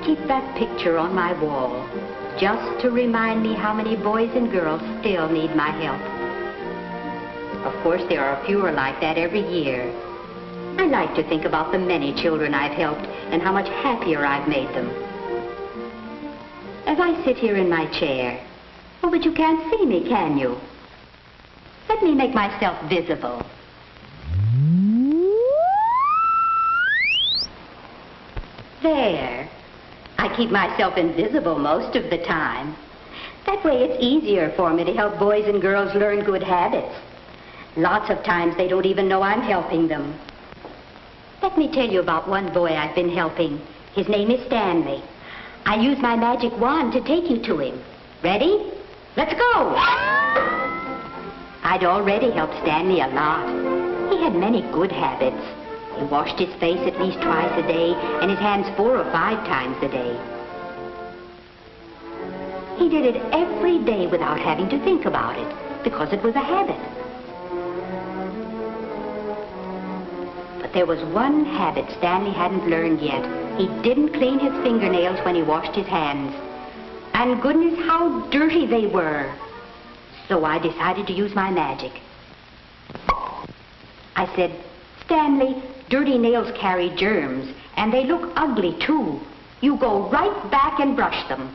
keep that picture on my wall, just to remind me how many boys and girls still need my help. Of course, there are fewer like that every year. I like to think about the many children I've helped and how much happier I've made them. As I sit here in my chair, oh, but you can't see me, can you? Let me make myself visible. There. I keep myself invisible most of the time. That way it's easier for me to help boys and girls learn good habits. Lots of times they don't even know I'm helping them. Let me tell you about one boy I've been helping. His name is Stanley. I use my magic wand to take you to him. Ready? Let's go! I'd already helped Stanley a lot. He had many good habits. He washed his face at least twice a day and his hands 4 or 5 times a day. He did it every day without having to think about it because it was a habit. But there was one habit Stanley hadn't learned yet. He didn't clean his fingernails when he washed his hands. And goodness, how dirty they were. So I decided to use my magic. I said, Stanley, dirty nails carry germs, and they look ugly, too. You go right back and brush them.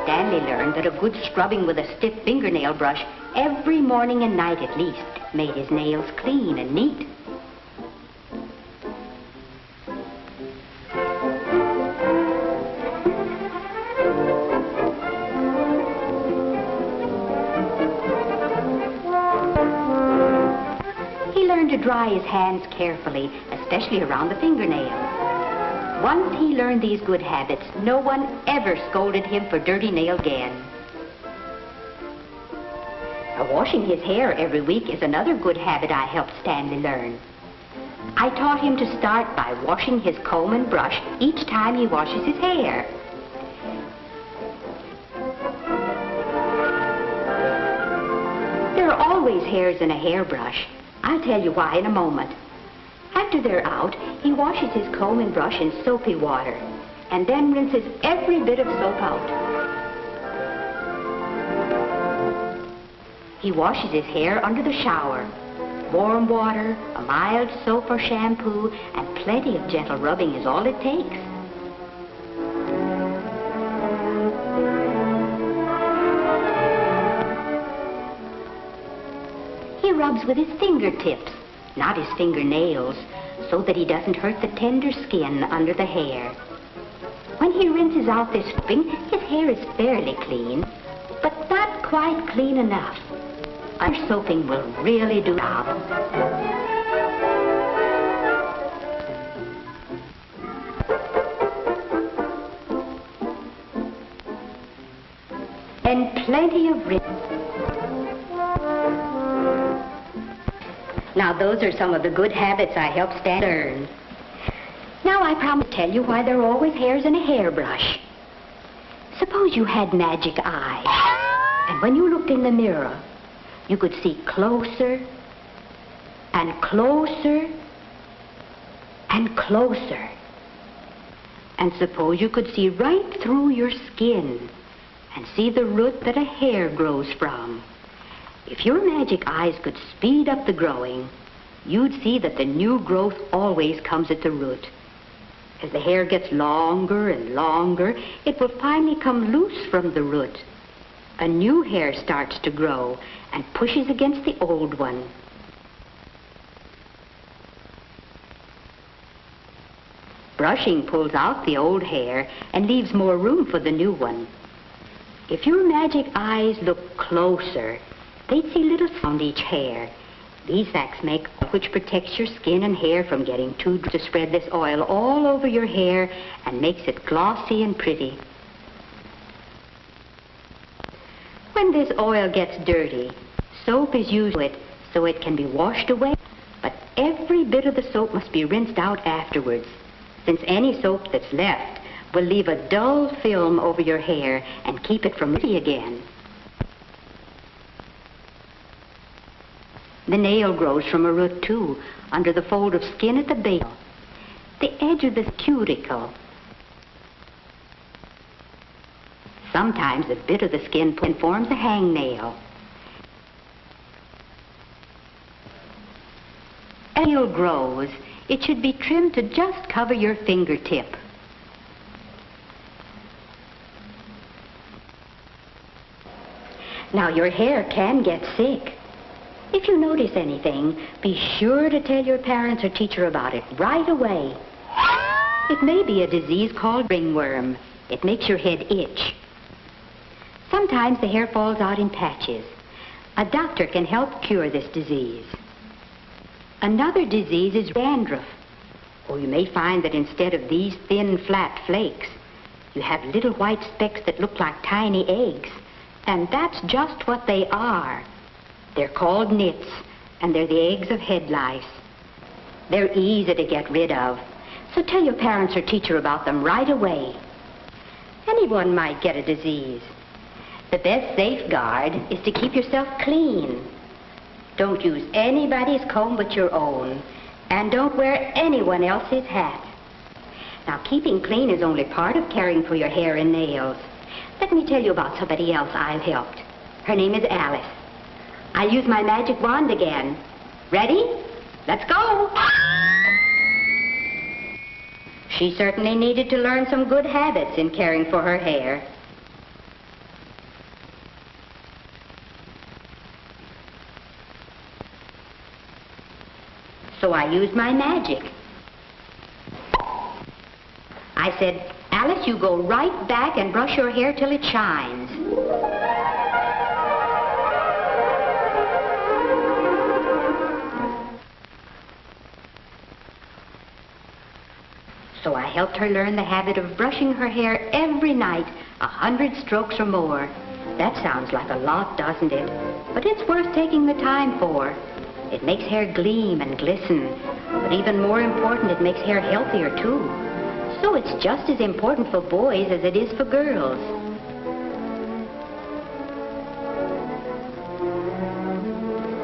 Stanley learned that a good scrubbing with a stiff fingernail brush every morning and night at least made his nails clean and neat. To dry his hands carefully, especially around the fingernails. Once he learned these good habits, no one ever scolded him for dirty nails again. Now, washing his hair every week is another good habit I helped Stanley learn. I taught him to start by washing his comb and brush each time he washes his hair. There are always hairs in a hairbrush. I'll tell you why in a moment. After they're out, he washes his comb and brush in soapy water and then rinses every bit of soap out. He washes his hair under the shower. Warm water, a mild soap or shampoo, and plenty of gentle rubbing is all it takes. He rubs with his fingertips, not his fingernails, so that he doesn't hurt the tender skin under the hair. When he rinses out this rubbing, his hair is fairly clean, but not quite clean enough. Our soaping will really do the job. And plenty of rinse. Now, those are some of the good habits I helped Stan learn. Now, I promise to tell you why there are always hairs in a hairbrush. Suppose you had magic eyes, and when you looked in the mirror, you could see closer and closer and closer. And suppose you could see right through your skin and see the root that a hair grows from. If your magic eyes could speed up the growing, you'd see that the new growth always comes at the root. As the hair gets longer and longer, it will finally come loose from the root. A new hair starts to grow and pushes against the old one. Brushing pulls out the old hair and leaves more room for the new one. If your magic eyes look closer, they'd see little sacs on each hair. These sacs make which protects your skin and hair from getting too dry. To spread this oil all over your hair and makes it glossy and pretty. When this oil gets dirty, soap is used with it so it can be washed away, but every bit of the soap must be rinsed out afterwards, since any soap that's left will leave a dull film over your hair and keep it from pretty again. The nail grows from a root, too, under the fold of skin at the base. The edge of the cuticle. Sometimes a bit of the skin forms a hangnail. As the nail grows, it should be trimmed to just cover your fingertip. Now, your hair can get sick. If you notice anything, be sure to tell your parents or teacher about it right away. It may be a disease called ringworm. It makes your head itch. Sometimes the hair falls out in patches. A doctor can help cure this disease. Another disease is dandruff. Or you may find that instead of these thin, flat flakes, you have little white specks that look like tiny eggs. And that's just what they are. They're called nits, and they're the eggs of head lice. They're easy to get rid of, so tell your parents or teacher about them right away. Anyone might get a disease. The best safeguard is to keep yourself clean. Don't use anybody's comb but your own, and don't wear anyone else's hat. Now, keeping clean is only part of caring for your hair and nails. Let me tell you about somebody else I've helped. Her name is Alice. I'll use my magic wand again. Ready? Let's go! She certainly needed to learn some good habits in caring for her hair. So I used my magic. I said, Alice, you go right back and brush your hair till it shines. So I helped her learn the habit of brushing her hair every night, 100 strokes or more. That sounds like a lot, doesn't it? But it's worth taking the time for. It makes hair gleam and glisten. But even more important, it makes hair healthier, too. So it's just as important for boys as it is for girls.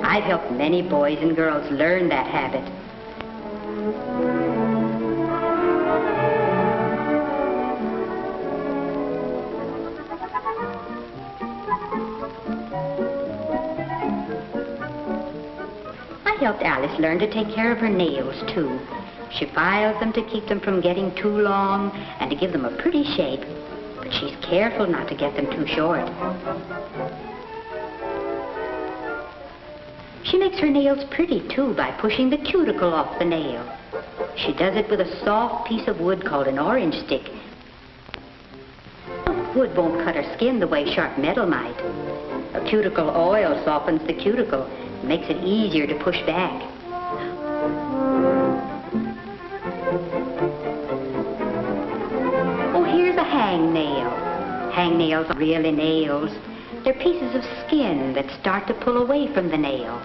I've helped many boys and girls learn that habit. I helped Alice learn to take care of her nails, too. She files them to keep them from getting too long and to give them a pretty shape. But she's careful not to get them too short. She makes her nails pretty, too, by pushing the cuticle off the nail. She does it with a soft piece of wood called an orange stick. Wood won't cut her skin the way sharp metal might. A cuticle oil softens the cuticle, makes it easier to push back. Oh, here's a hangnail. Hangnails are really nails. They're pieces of skin that start to pull away from the nail.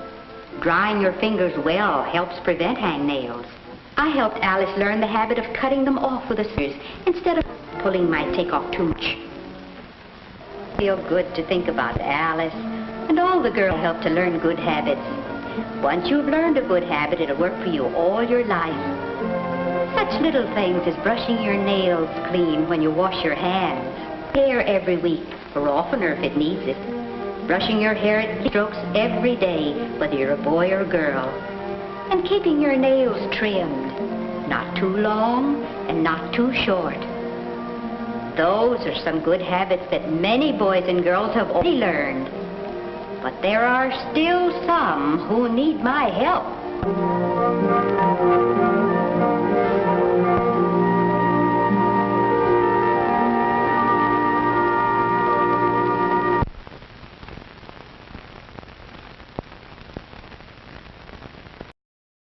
Drying your fingers well helps prevent hangnails. I helped Alice learn the habit of cutting them off with a scissors instead of pulling might take off too much. Feel good to think about Alice, and all the girls help to learn good habits. Once you've learned a good habit, it'll work for you all your life. Such little things as brushing your nails clean when you wash your hands, hair every week, or oftener if it needs it. Brushing your hair at strokes every day, whether you're a boy or girl. And keeping your nails trimmed, not too long and not too short. Those are some good habits that many boys and girls have already learned. But there are still some who need my help.